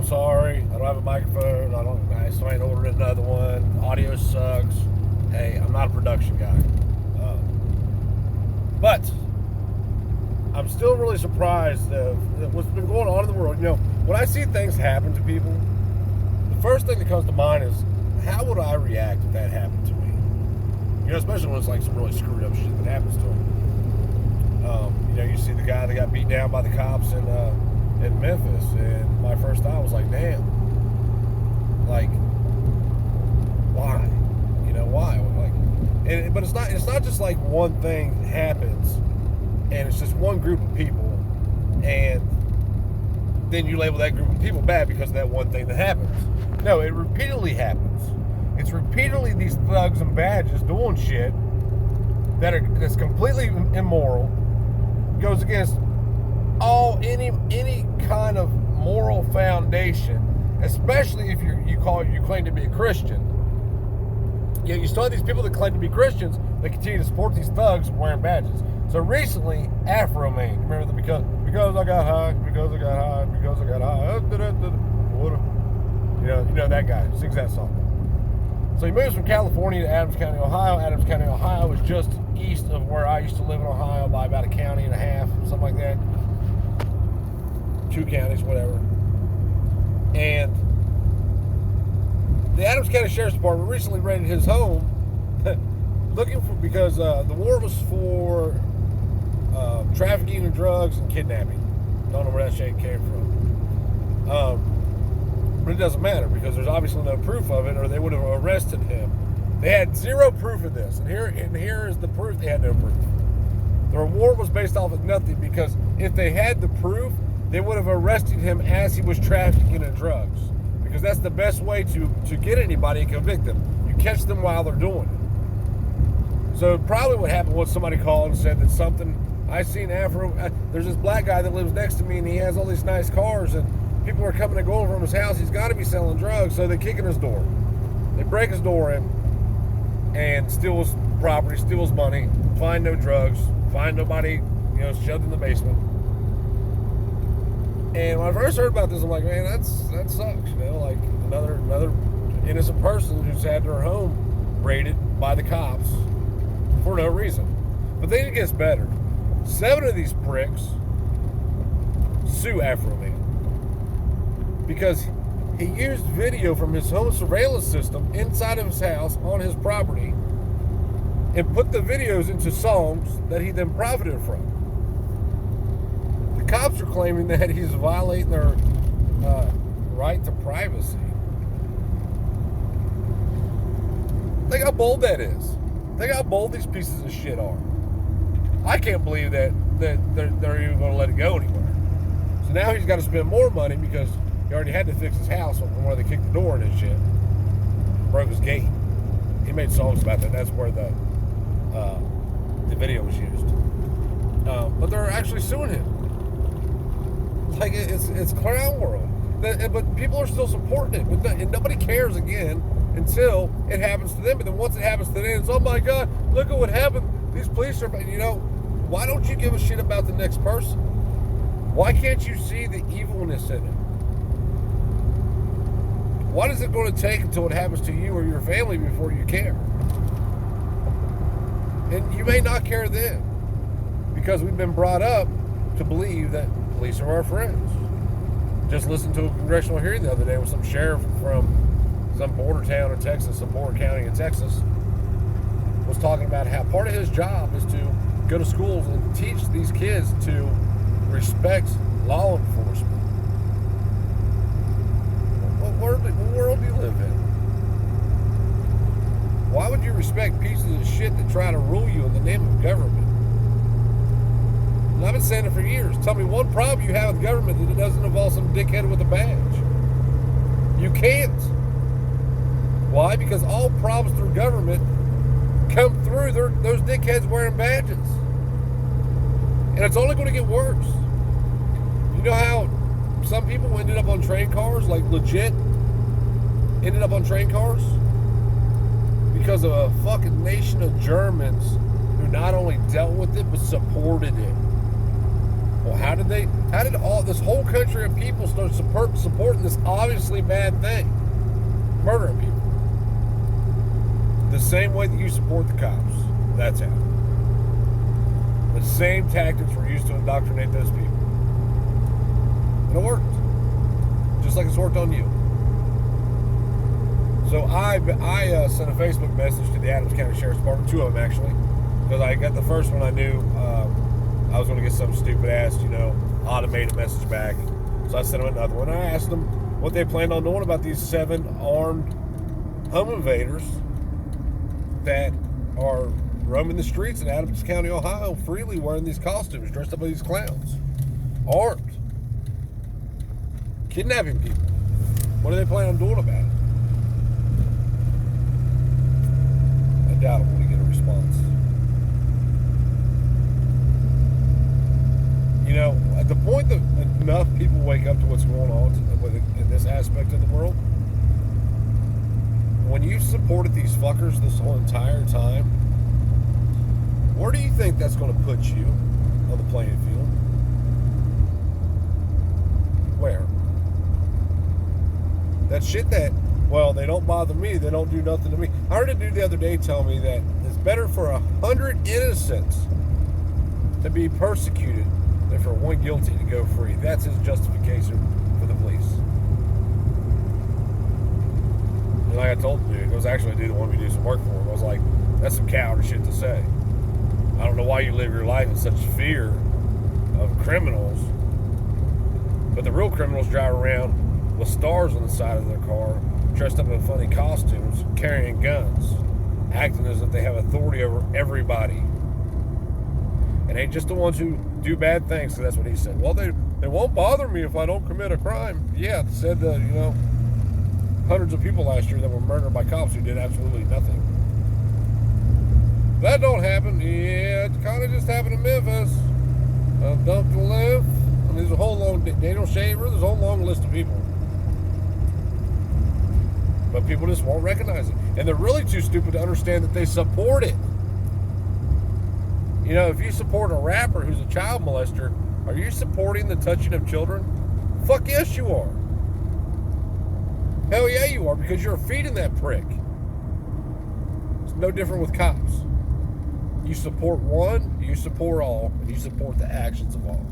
I'm sorry. I don't have a microphone. I still ain't ordering another one. Audio sucks. Hey, I'm not a production guy. But I'm still really surprised at what's been going on in the world. You know, when I see things happen to people, the first thing that comes to mind is, how would I react if that happened to me? You know, especially when it's like some really screwed up shit that happens to them. You know, you see the guy that got beat down by the cops in Memphis, and my first thought was like, damn, like, why? You know, why? Like, but it's not just like one thing happens, and it's just one group of people, and then you label that group of people bad because of that one thing that happens. No, it repeatedly happens. It's repeatedly these thugs and badges doing shit that's completely immoral, goes against any kind of moral foundation, especially if you claim to be a Christian. You know, you still have these people that claim to be Christians that continue to support these thugs wearing badges. So recently, Afro Man, remember the because I got high, because I got high, because I got high. You know that guy sings that song. So he moves from California to Adams County, Ohio. Adams County, Ohio is just east of where I used to live in Ohio by about a county and a half, something like that. 2 counties, whatever. And the Adams County Sheriff's Department recently raided his home because the warrant was for trafficking of drugs and kidnapping. Don't know where that shit came from. But it doesn't matter because there's obviously no proof of it, or they would have arrested him. They had zero proof of this, and here is the proof. They had no proof. The warrant was based off of nothing, because if they had the proof, they would have arrested him as he was trafficking in drugs, because that's the best way to get anybody and convict them. You catch them while they're doing it. So probably what happened was somebody called and said that something. There's this black guy that lives next to me, and he has all these nice cars, and people are coming and going from his house. He's got to be selling drugs, so they kick in his door. They break his door in and steal his property, steal his money, find no drugs, find nobody, shoved in the basement. And when I first heard about this, I'm like, man, that sucks. Like another innocent person who's had their home raided by the cops for no reason. But then it gets better. 7 of these pricks sue Afro Man because he used video from his home surveillance system inside of his house on his property and put the videos into songs that he then profited from. The cops are claiming that he's violating their right to privacy. Think how bold that is. Think how bold these pieces of shit are. I can't believe that they're even going to let it go anywhere. So now he's got to spend more money because he already had to fix his house where they kicked the door in and shit. Broke his gate. He made songs about that. That's where the video was used. But they're actually suing him. Like, it's clown world. But people are still supporting it. And nobody cares again until it happens to them. But then once it happens to them, it's, oh my God, look at what happened. These police are, why don't you give a shit about the next person? Why can't you see the evilness in it? What is it going to take until it happens to you or your family before you care? And you may not care then, because we've been brought up to believe that police are our friends. Just listened to a congressional hearing the other day with some sheriff from some border town in Texas, some border county in Texas, was talking about how part of his job is to go to schools and teach these kids to respect law enforcement. What world do you live in? Why would you respect pieces of shit that try to rule you in the name of government? And I've been saying it for years. Tell me one problem you have with government that it doesn't involve some dickhead with a badge. You can't. Why? Because all problems through government come through those dickheads wearing badges. And it's only going to get worse. You know how some people ended up on train cars, like legit ended up on train cars? Because of a fucking nation of Germans who not only dealt with it, but supported it. Well, how did all this whole country of people start supporting this obviously bad thing? Murdering people. The same way that you support the cops. That's how. The same tactics were used to indoctrinate those people. And it worked. Just like it's worked on you. So I sent a Facebook message to the Adams County Sheriff's Department, 2 of them actually, because I got the first one I knew I was going to get some stupid ass, automated message back. So I sent them another one. I asked them what they planned on doing about these 7 armed home invaders that are roaming the streets in Adams County, Ohio, freely wearing these costumes, dressed up like these clowns, armed, kidnapping people. What do they plan on doing about it? I doubt I'm going to get a response. At the point that enough people wake up to what's going on in this aspect of the world, when you've supported these fuckers this whole entire time, where do you think that's going to put you on the playing field? Where? That shit that, well, they don't bother me, they don't do nothing to me. I heard a dude the other day tell me that it's better for 100 innocents to be persecuted than for one guilty to go free. That's his justification for the police. And like I told the dude, it was actually a dude that wanted me to do some work for him. I was like, that's some coward shit to say. I don't know why you live your life in such fear of criminals, but the real criminals drive around with stars on the side of their car, dressed up in funny costumes, carrying guns, acting as if they have authority over everybody. And ain't just the ones who do bad things, because that's what he said. Well, they won't bother me if I don't commit a crime. Yeah, said hundreds of people last year that were murdered by cops who did absolutely nothing. That don't happen. Yeah, it kind of just happened in Memphis. Dumped the lift. And there's a whole long, Daniel Shaver, there's a whole long list of people. But people just won't recognize it. And they're really too stupid to understand that they support it. If you support a rapper who's a child molester, are you supporting the touching of children? Fuck yes, you are. Hell yeah, you are, because you're feeding that prick. It's no different with cops. You support one, you support all, and you support the actions of all.